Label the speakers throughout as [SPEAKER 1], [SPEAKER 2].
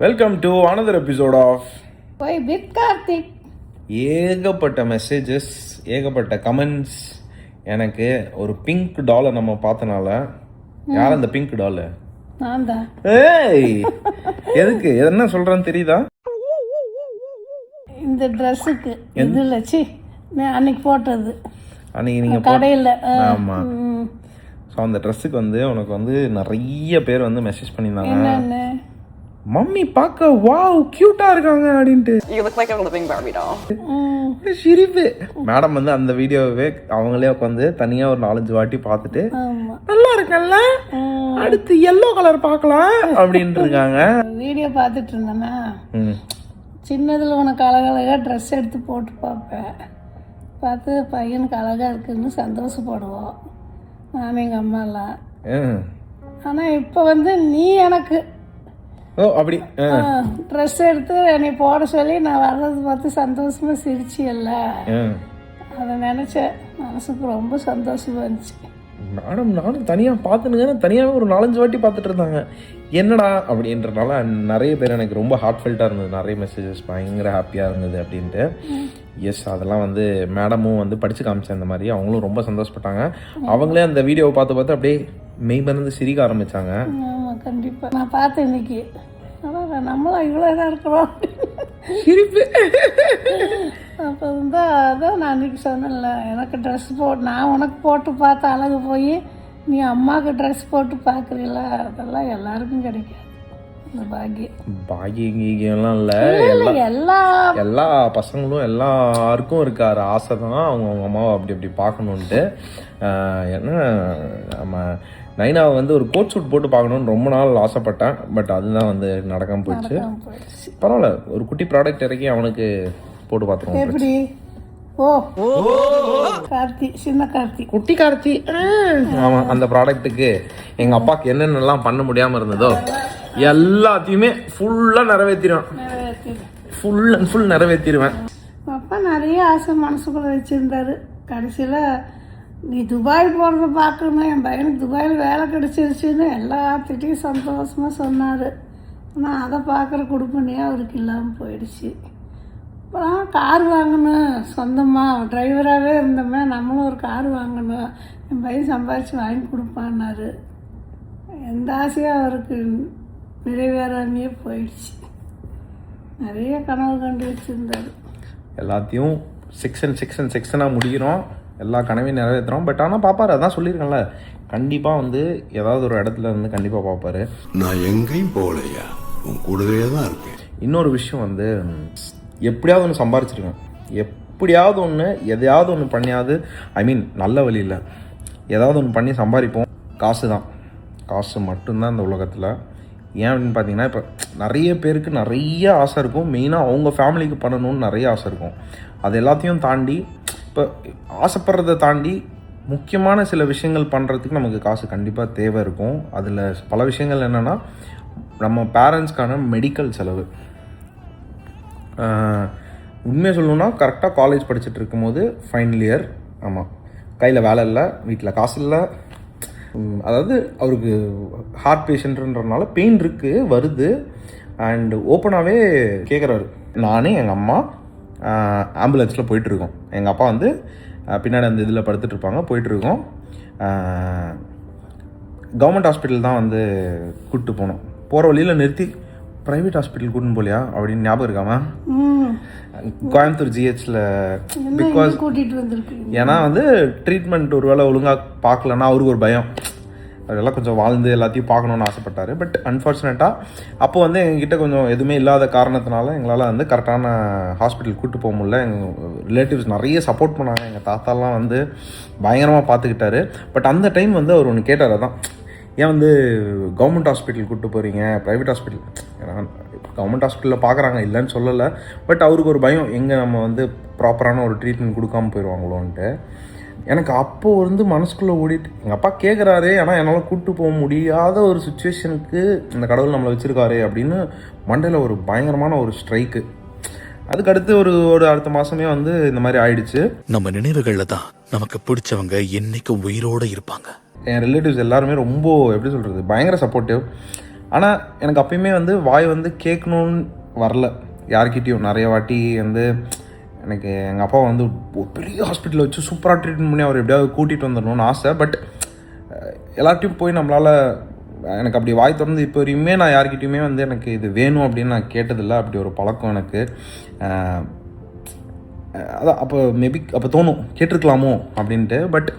[SPEAKER 1] Welcome to another episode of
[SPEAKER 2] boy with Karthik.
[SPEAKER 1] ஏகப்பட்ட messages, ஏகப்பட்ட comments. எனக்கு ஒரு பிங்க் டாலை நம்ம பார்த்தனால, யார் அந்த பிங்க் டால்?
[SPEAKER 2] நான் தான்.
[SPEAKER 1] ஏய், எதுக்கு என்ன சொல்றேன்னு தெரியுதா?
[SPEAKER 2] இந்த ட்ரெஸ்ஸுக்கு இது லட்சி அன்னைக்கு போட்டது
[SPEAKER 1] அன்னைக்கு நீங்க
[SPEAKER 2] கடையில்.
[SPEAKER 1] ஆமா. ஸோ அந்த ட்ரெஸ்ஸுக்கு வந்து உனக்கு வந்து நிறைய பேர் வந்து மெசேஜ் பண்ணியிருந்தாங்க.
[SPEAKER 2] என்னென்ன
[SPEAKER 1] மம்மி பார்க்க வாவ் கியூட்டா இருக்காங்க அப்படின்ட்டு.
[SPEAKER 3] You look like a living Barbie doll.
[SPEAKER 1] சிரிப்பு. மேடம் வந்து அந்த வீடியோவே அவங்களே உட்காந்து தனியா ஒரு 4-5 வாட்டி பார்த்துட்டு
[SPEAKER 2] ஆமா
[SPEAKER 1] நல்லா இருக்கல்ல, அடுத்து எல்லோ கலர் பார்க்கலாம் அப்படின்ட்டு இருக்காங்க.
[SPEAKER 2] வீடியோ பார்த்துட்டு இருந்தேன்னா சின்னதில் உனக்கு அழகழகாக ட்ரெஸ் எடுத்து போட்டு பார்ப்பேன். பார்த்து பையனுக்கு அழகாக இருக்குன்னு சந்தோஷப்படுவோம் நானும் எங்கள் அம்மாலாம். ஆனால் இப்போ வந்து நீ எனக்கு
[SPEAKER 1] ஓ அப்படி
[SPEAKER 2] ட்ரெஸ் எடுத்து என்னை போட சொல்லி நான் வர்றது பார்த்து சந்தோஷமா சிரிச்சியல்ல, அதை நினச்சேன். மனசுக்கு ரொம்ப சந்தோஷமா இருந்துச்சு.
[SPEAKER 1] மேடம் நானும் தனியாக பார்த்துனுங்க, தனியாகவே ஒரு 4-5 வாட்டி பார்த்துட்டு இருந்தாங்க. என்னடா அப்படின்றனால நிறைய பேர் எனக்கு ரொம்ப ஹார்ட்ஃபெல்ட்டாக இருந்தது, நிறைய மெசேஜஸ் பயங்கர ஹாப்பியாக இருந்தது அப்படின்ட்டு. எஸ், அதெல்லாம் வந்து மேடமும் வந்து படித்து காமிச்சேன். இந்த மாதிரி அவங்களும் ரொம்ப சந்தோஷப்பட்டாங்க. அவங்களே அந்த வீடியோவை பார்த்து அப்படியே மெய் மறந்து சிரிக்க ஆரம்பித்தாங்க.
[SPEAKER 2] ஆமாம், கண்டிப்பாக நான் பார்த்தேன் இன்னைக்கு. ஆனால் நம்மளும் இவ்வளோ இதாக இருக்கிறோம்
[SPEAKER 1] சிரிப்பு.
[SPEAKER 2] அப்போ இருந்தால் அதான் நான் அன்றைக்கி சொன்னேன்ல, எனக்கு ட்ரெஸ் போட்டு நான் உனக்கு போட்டு பார்த்து அழகு போய் நீ அம்மாவுக்கு ட்ரெஸ் போட்டு பார்க்குறீல, அதெல்லாம் எல்லாருக்கும் கிடைக்காது. இந்த
[SPEAKER 1] பாகியம்லாம் இல்லை, எல்லா பசங்களும் எல்லாருக்கும் இருக்கார் ஆசை தான் அவங்க அம்மாவை அப்படி பார்க்கணுன்ட்டு. ஏன்னா நம்ம நைனாவை வந்து ஒரு கோட் சூட் போட்டு பார்க்கணுன்னு ரொம்ப நாள் ஆசைப்பட்டேன். பட் அதுதான் வந்து நடக்காமல் போயிடுச்சு. பரவாயில்ல, ஒரு குட்டி ப்ராடக்ட் இறக்கி அவனுக்கு போட்டு பார்த்துருவோம்.
[SPEAKER 2] எப்படி? ஓ கார்த்தி, சின்ன கார்த்தி,
[SPEAKER 1] குட்டி கார்த்தி. ஆமாம், அந்த ப்ராடக்ட்டுக்கு எங்கள் அப்பாவுக்கு என்னென்னலாம் பண்ண முடியாமல் இருந்ததோ எல்லாத்தையுமே ஃபுல்லாக நிறைவேற்றிடுவேன். ஃபுல் அண்ட் ஃபுல் நிறைவேற்றிடுவேன்.
[SPEAKER 2] அப்பா நிறைய ஆசை மனசுக்குள்ளே வச்சுருந்தாரு. கடைசியில் நீ துபாய் போகிறத பார்க்கணும், என் பையனுக்கு துபாயில் வேலை கிடச்சிருச்சுன்னு எல்லாத்திட்டையும் சந்தோஷமாக சொன்னார். ஆனால் அதை பார்க்குற குடும்பனே அவருக்கு இல்லாமல் போயிடுச்சு. அப்புறம் கார் வாங்கணும், சொந்தமாக டிரைவராகவே இருந்தோமே, நம்மளும் ஒரு கார் வாங்கணும், என் பையன் சம்பாதிச்சு வாங்கி கொடுப்பான்னாரு. எந்த ஆசையும் அவருக்கு நிறைவேறாமையே போயிடுச்சு. நிறைய கனவு கண்டு வச்சுருந்தார்.
[SPEAKER 1] எல்லாத்தையும் செக்ஷனாக முடிக்கிறோம், எல்லா கனவையும் நிறைவேற்றுறோம். பட் ஆனால் பார்ப்பாரு, அதான் சொல்லியிருக்கேன்ல, கண்டிப்பாக வந்து ஏதாவது ஒரு இடத்துல இருந்து கண்டிப்பாக பார்ப்பாரு.
[SPEAKER 4] நான் எங்கேயும் போகலையா, உன் கூடவே தான் இருக்கேன்.
[SPEAKER 1] இன்னொரு விஷயம் வந்து, எப்படியாவது ஒன்று சம்பாரிச்சிருக்கேன், எப்படியாவது ஒன்று எதையாவது ஒன்று பண்ணியாவது, ஐ மீன் நல்ல வழியில் ஏதாவது ஒன்று பண்ணி சம்பாதிப்போம். காசு தான், காசு மட்டும்தான் இந்த உலகத்தில். ஏன் அப்படின்னு பார்த்தீங்கன்னா, இப்போ நிறைய பேருக்கு நிறைய ஆசை இருக்கும். மெயினாக அவங்க ஃபேமிலிக்கு பண்ணணும்னு நிறைய ஆசை இருக்கும். அது எல்லாத்தையும் தாண்டி, இப்போ ஆசைப்படுறதை தாண்டி முக்கியமான சில விஷயங்கள் பண்ணுறதுக்கு நமக்கு காசு கண்டிப்பாக தேவை இருக்கும். அதில் பல விஷயங்கள் என்னென்னா, நம்ம பேரண்ட்ஸ்க்கான மெடிக்கல் செலவு. உண்மையாக சொல்லணுன்னா, கரெக்டாக காலேஜ் படிச்சுட்டு இருக்கும்போது ஃபைனல் இயர், ஆமாம், கையில் வேலை இல்லை, வீட்டில் காசு இல்லை. அதாவது அவருக்கு ஹார்ட் பேஷண்ட்ன்றதுனால பெயின் இருக்குது, வருது. அண்ட் ஓப்பனாகவே கேட்குறாரு. நானே எங்கள் அம்மா ஆம்புலன்ஸில் போயிட்டுருக்கோம். எங்கள் அப்பா வந்து பின்னாடி அந்த இதில் படுத்துட்ருப்பாங்க, போயிட்டுருக்கோம். கவர்மெண்ட் ஹாஸ்பிட்டல் தான் வந்து கூப்பிட்டு போனோம். போகிற வழியில் நிறுத்தி ப்ரைவேட் ஹாஸ்பிட்டல் கூட்டின்னு போலியா அப்படின்னு ஞாபகம் இருக்காமா? கோயம்புத்தூர் ஜிஹெச்சில். பிகாஸ்
[SPEAKER 2] கூட்டிகிட்டு வந்துருக்கு.
[SPEAKER 1] ஏன்னா வந்து ட்ரீட்மெண்ட் ஒரு வேளை ஒழுங்காக பார்க்கலன்னா அவருக்கு ஒரு பயம். அதெல்லாம் கொஞ்சம் வாழ்ந்து எல்லாத்தையும் பார்க்கணுன்னு ஆசைப்பட்டார். பட் அன்ஃபார்ச்சுனேட்டாக அப்போ வந்து எங்ககிட்ட கொஞ்சம் எதுவுமே இல்லாத காரணத்தினால எங்களால் வந்து கரெக்டான ஹாஸ்பிட்டல் கூப்பிட்டு போக முடியல. எங்கள் ரிலேட்டிவ்ஸ் நிறைய சப்போர்ட் பண்ணாங்க. எங்கள் தாத்தாலாம் வந்து பயங்கரமாக பார்த்துக்கிட்டாரு. பட் அந்த டைம் வந்து அவர் ஒன்று கேட்டார், அதான் ஏன் வந்து கவர்மெண்ட் ஹாஸ்பிட்டல் கூப்பிட்டு போகிறீங்க, ப்ரைவேட் ஹாஸ்பிட்டல்? ஏன்னா கவர்மெண்ட் ஹாஸ்பிட்டலில் பார்க்குறாங்க, இல்லைன்னு சொல்லலை. பட் அவருக்கு ஒரு பயம், எங்கே நம்ம வந்து ப்ராப்பரான ஒரு ட்ரீட்மெண்ட் கொடுக்காமல் போயிடுவாங்களோன்ட்டு. எனக்கு அப்போது வந்து மனசுக்குள்ளே ஓடிட்டு, எங்கள் அப்பா கேட்குறாரு, ஆனால் என்னால் கூப்பிட்டு போக முடியாத ஒரு சுச்சுவேஷனுக்கு இந்த கடவுள் நம்மளை வச்சுருக்காரு அப்படின்னு மண்டையில் ஒரு பயங்கரமான ஒரு ஸ்ட்ரைக்கு. அதுக்கடுத்து ஒரு அடுத்த மாதமே வந்து இந்த மாதிரி ஆயிடுச்சு.
[SPEAKER 5] நம்ம நினைவுகளில் தான் நமக்கு பிடிச்சவங்க என்னைக்கு உயிரோடு இருப்பாங்க.
[SPEAKER 1] என் ரிலேட்டிவ்ஸ் எல்லாருமே ரொம்ப எப்படி சொல்கிறது, பயங்கர சப்போர்ட்டிவ். ஆனால் எனக்கு அப்பயுமே வந்து வாய் வந்து கேட்கணுன்னு வரல யார்கிட்டையும். நிறைய வாட்டி வந்து எனக்கு எங்கள் அப்பா வந்து ஒரு பெரிய ஹாஸ்பிட்டலில் வச்சு சூப்பராக ட்ரீட்மெண்ட் பண்ணி அவர் எப்படியாவது கூட்டிகிட்டு வந்துடணும்னு ஆசை. பட் எல்லார்ட்டையும் போய் நம்மளால் எனக்கு அப்படி வாய் திறந்து இப்போ வரையுமே நான் யார்கிட்டையுமே வந்து எனக்கு இது வேணும் அப்படின்னு நான் கேட்டதில்லை. அப்படி ஒரு பழக்கம் எனக்கு. அதான் அப்போ மேபி அப்போ தோணும் கேட்டிருக்கலாமோ அப்படின்ட்டு. பட்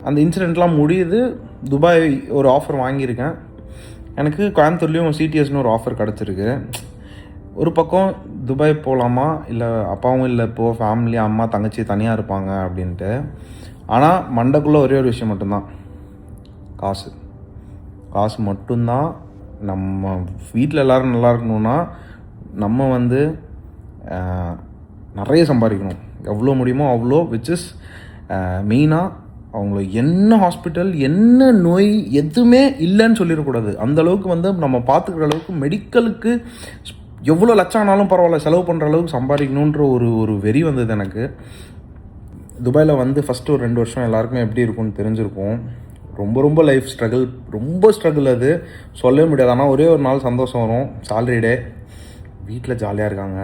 [SPEAKER 1] அந்த இன்சிடெண்ட்லாம் முடியுது. துபாய் ஒரு ஆஃபர் வாங்கியிருக்கேன். எனக்கு கோயம்புத்தூர்லேயும் சிடிஎஸ்னு ஒரு ஆஃபர் கிடச்சிருக்கு. ஒரு பக்கம் துபாய் போகலாமா, இல்லை அப்பாவும் இல்லை இப்போது ஃபேமிலி அம்மா தங்கச்சி தனியாக இருப்பாங்க அப்படின்ட்டு. ஆனால் மண்டைக்குள்ளே ஒரே ஒரு விஷயம் மட்டும்தான், காசு மட்டும்தான். நம்ம வீட்டில் எல்லோரும் நல்லா இருக்கணும்னா நம்ம வந்து நிறைய சம்பாதிக்கணும், எவ்வளோ முடியுமோ அவ்வளோ. விச் இஸ் மெயினாக அவங்கள என்ன ஹாஸ்பிட்டல் என்ன நோய் எதுவுமே இல்லைன்னு சொல்லிடக்கூடாது. அந்தளவுக்கு வந்து நம்ம பார்த்துக்கிற அளவுக்கு மெடிக்கலுக்கு எவ்வளோ லட்சம் ஆனாலும் பரவாயில்ல செலவு பண்ணுற அளவுக்கு சம்பாதிக்கணுன்ற ஒரு வெறி வந்தது எனக்கு. துபாயில் வந்து ஃபஸ்ட்டு ஒரு 2 வருஷம் எல்லாருக்குமே எப்படி இருக்கும்னு தெரிஞ்சிருக்கும். ரொம்ப லைஃப் ஸ்ட்ரகிள் அது சொல்லவே முடியாது. ஆனால் ஒரே ஒரு நாள் சந்தோஷம் வரும், சாலரி டே. வீட்டில் ஜாலியாக இருக்காங்க,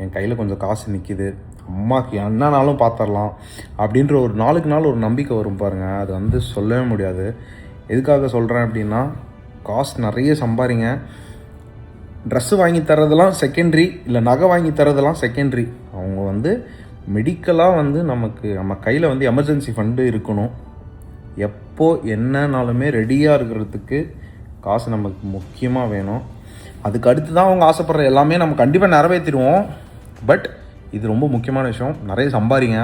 [SPEAKER 1] என் கையில் கொஞ்சம் காசு நிற்கிது, அம்மாவுக்கு என்னன்னாலும் பார்த்துடலாம் அப்படின்ற ஒரு நாளுக்கு நாள் ஒரு நம்பிக்கை வரும் பாருங்கள். அது வந்து சொல்லவே முடியாது. எதுக்காக சொல்கிறேன் அப்படின்னா, காசு நிறைய சம்பாதிங்க. ட்ரெஸ்ஸு வாங்கி தரதெல்லாம் செகண்ட்ரி, இல்லை நகை வாங்கி தரதெல்லாம் செகண்ட்ரி. அவங்க வந்து மெடிக்கலாக வந்து நம்ம கையில் வந்து எமர்ஜென்சி ஃபண்டு இருக்கணும். எப்போ என்னன்னாலுமே ரெடியாக இருக்கிறதுக்கு காசு நமக்கு முக்கியமாக வேணும். அதுக்கு அடுத்து தான் அவங்க ஆசைப்படுற எல்லாமே நம்ம கண்டிப்பாக நிறைவேற்றிடுவோம். பட் இது ரொம்ப முக்கியமான விஷயம். நிறைய சம்பாதிங்க,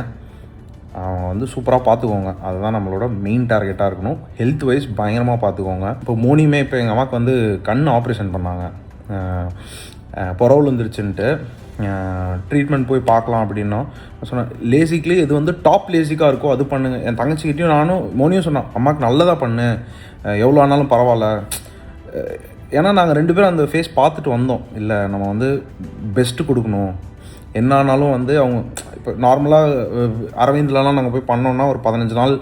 [SPEAKER 1] அவங்க வந்து சூப்பராக பார்த்துக்கோங்க. அதுதான் நம்மளோட மெயின் டார்கெட்டாக இருக்கணும். ஹெல்த் வைஸ் பயங்கரமாக பார்த்துக்கோங்க. இப்போ மோனியுமே இப்போ எங்கள் அம்மாவுக்கு வந்து கண் ஆப்ரேஷன் பண்ணாங்க, புறவு விழுந்துருச்சுன்ட்டு. ட்ரீட்மெண்ட் போய் பார்க்கலாம் அப்படின்னா சொன்னேன், லேசிக்லி இது வந்து டாப் லேசிக்காக இருக்கோ அது பண்ணுங்க. என் தங்கச்சிக்கிட்டையும் நானும் மோனியும் சொன்னேன், அம்மாவுக்கு நல்லதாக பண்ணு, எவ்வளோ ஆனாலும் பரவாயில்ல. ஏன்னா நாங்கள் 2 பேரும் அந்த ஃபேஸ் பார்த்துட்டு வந்தோம். இல்லை நம்ம வந்து பெஸ்ட்டு கொடுக்கணும், என்ன ஆனாலும் வந்து அவங்க இப்போ நார்மலாக அரவிந்த்லலாம் நாங்கள் போய் பண்ணோன்னா ஒரு 15 நாள்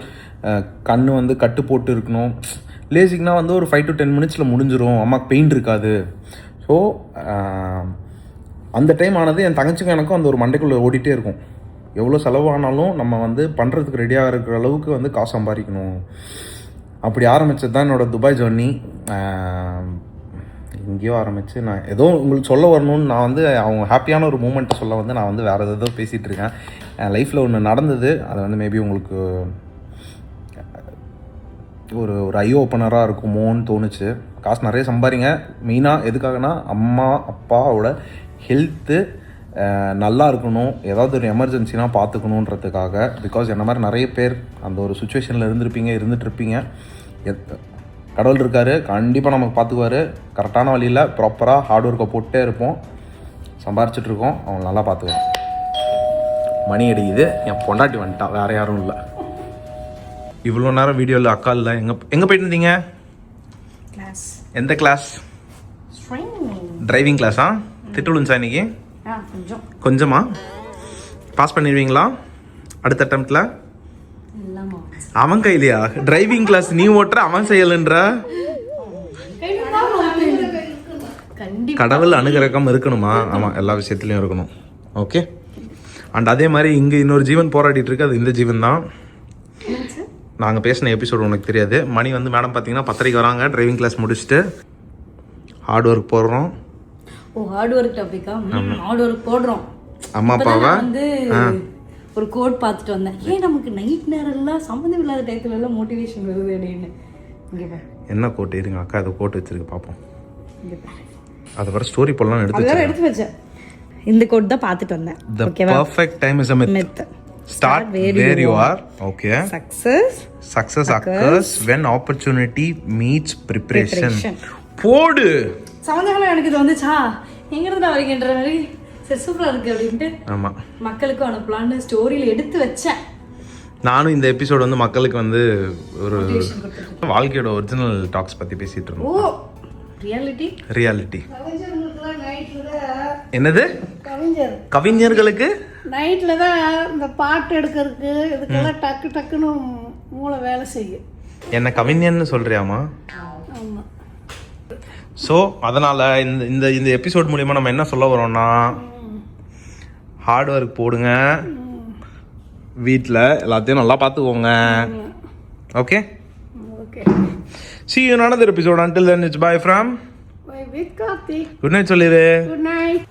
[SPEAKER 1] கண் வந்து கட்டு போட்டு இருக்கணும். லேசிக்னா வந்து ஒரு 5 to 10 மினிட்ஸில் முடிஞ்சிடும், அம்மாவுக்கு பெயின் இருக்காது. ஸோ அந்த டைம் ஆனது என் தங்கச்சிக்கும் எனக்கும் அந்த ஒரு மண்டைக்குள்ளே ஓடிட்டே இருக்கும். எவ்வளோ செலவானாலும் நம்ம வந்து பண்ணுறதுக்கு ரெடியாக இருக்கிற அளவுக்கு வந்து காசு சம்பாதிக்கணும். அப்படி ஆரம்பித்தது தான் என்னோடய துபாய் ஜர்னி. எங்கேயோ ஆரம்பித்து நான் ஏதோ உங்களுக்கு சொல்ல வரணும்னு நான் வந்து அவங்க ஹாப்பியான ஒரு மூமெண்ட்டை சொல்ல வந்து நான் வந்து வேறு ஏதோ பேசிகிட்டு இருக்கேன். என் லைஃப்பில் ஒன்று நடந்தது, அது வந்து மேபி உங்களுக்கு ஒரு ஐ ஓப்பனராக இருக்குமோன்னு தோணுச்சு. காசு நிறைய சம்பாதிங்க. மெயினாக எதுக்காகனா அம்மா அப்பாவோட ஹெல்த்து நல்லா இருக்கணும், ஏதாவது ஒரு எமர்ஜென்சினா பார்த்துக்கணுன்றதுக்காக. பிகாஸ் என்ன மாதிரி நிறைய பேர் அந்த ஒரு சுச்சுவேஷனில் இருந்துகிட்ருப்பீங்க. கடவுள் இருக்கார், கண்டிப்பாக நமக்கு பார்த்துக்குவார். கரெக்டான வழியில் ப்ராப்பராக ஹார்ட் ஒர்க்கை போட்டே இருப்போம், சம்பாரிச்சிட்ருக்கோம், அவங்க நல்லா பார்த்துக்குவோம். மணி அடிக்குது, என் பொண்டாட்டி வந்துட்டா, வேறு யாரும் இல்லை. இவ்வளோ நேரம் வீடியோவில் அக்கா இல்லை. எங்கே போயிட்டு இருந்தீங்க?
[SPEAKER 2] கிளாஸ்.
[SPEAKER 1] எந்த கிளாஸ்? டிரைவிங் கிளாஸா? திட்டு விழுந்துச்சா இன்னைக்கு? கொஞ்சமா? பாஸ் பண்ணிடுவீங்களா அடுத்த அட்டெம்ப்ட்ல? அவன் கையிலையா டிரைவிங் கிளாஸ்? நீ ஓட்டுற, அவன் செய்யலன்ற. கடவுள் அனுகிரகம் இருக்கணுமா? ஆமாம், எல்லா விஷயத்துலையும் இருக்கணும். ஓகே. அண்ட் அதே மாதிரி இங்கே இன்னொரு ஜீவன் போராடிட்டு இருக்கு, அது இந்த ஜீவன் தான். நாங்கள் பேசின எபிசோடு உனக்கு தெரியாது. மணி வந்து மேடம் பார்த்தீங்கன்னா 10:30 வராங்க, டிரைவிங் கிளாஸ் முடிச்சுட்டு ஹார்ட் ஒர்க் போடுறோம்.
[SPEAKER 3] ஓ, ஹார்ட் ஒர்க் டாபிக்கா? ஹார்ட் ஒர்க் போடுறோம்.
[SPEAKER 1] அம்மா அப்பாவை
[SPEAKER 3] வந்து ஒரு கோட் பார்த்துட்டு வந்தேன். ஏன் நமக்கு நைட் நேரம்லாம் சம்மந்தம் இல்லாத டயத்துல எல்லாம் மோட்டிவேஷன் வருது அப்படின்னு.
[SPEAKER 1] என்ன கோட்? இருங்க, அக்கா அதை கோட் வச்சிருக்கு பார்ப்போம். அதை வர ஸ்டோரி போடலாம் எடுத்து
[SPEAKER 3] வச்சேன். இந்த கோட் தான் பார்த்துட்டு வந்தேன்.
[SPEAKER 1] The perfect time is a myth. Start where you are. Okay. Success occurs when opportunity meets preparation. போடு.
[SPEAKER 3] சம்மந்தம் எனக்கு இது வந்துச்சா, எங்கிருந்து வரீங்கன்ற மாதிரி சரி சூப்பராக இருக்குது அப்படின்ட்டு
[SPEAKER 1] ஆமாம்
[SPEAKER 3] மக்களுக்கும் அனுப்பலான்னு ஸ்டோரியில் எடுத்து வச்சேன்.
[SPEAKER 1] நானும் இந்த எபிசோடு வந்து மக்களுக்கு வந்து ஒரு வாழ்க்கையோட ஒரிஜினல் டாக்ஸ் பற்றி பேசிகிட்டு இருந்தோம்.
[SPEAKER 3] ஓ, ரியாலிட்டி.
[SPEAKER 1] என்னது? கவிஞர்களுக்கு
[SPEAKER 2] நைட்டில் தான் இந்த பாட்டு எடுக்கிறதுக்கு இதுக்கெல்லாம் டக்குன்னு மூளை வேலை செய்யும்.
[SPEAKER 1] என்ன கவிஞன்னு சொல்றியாமா?
[SPEAKER 2] ஆமாம்.
[SPEAKER 1] ஸோ அதனால் இந்த இந்த இந்த எபிசோட் மூலிமா நம்ம என்ன சொல்ல வரோம்னா, ஹார்ட் ஒர்க் போடுங்க, வீட்டில் எல்லாத்தையும் நல்லா பார்த்துக்கோங்க. Okay,
[SPEAKER 2] okay.
[SPEAKER 1] see you in another episode. Until then, it's bye from
[SPEAKER 2] Bye with Karthik.
[SPEAKER 1] Good night சொல்லிடு.
[SPEAKER 2] Good night.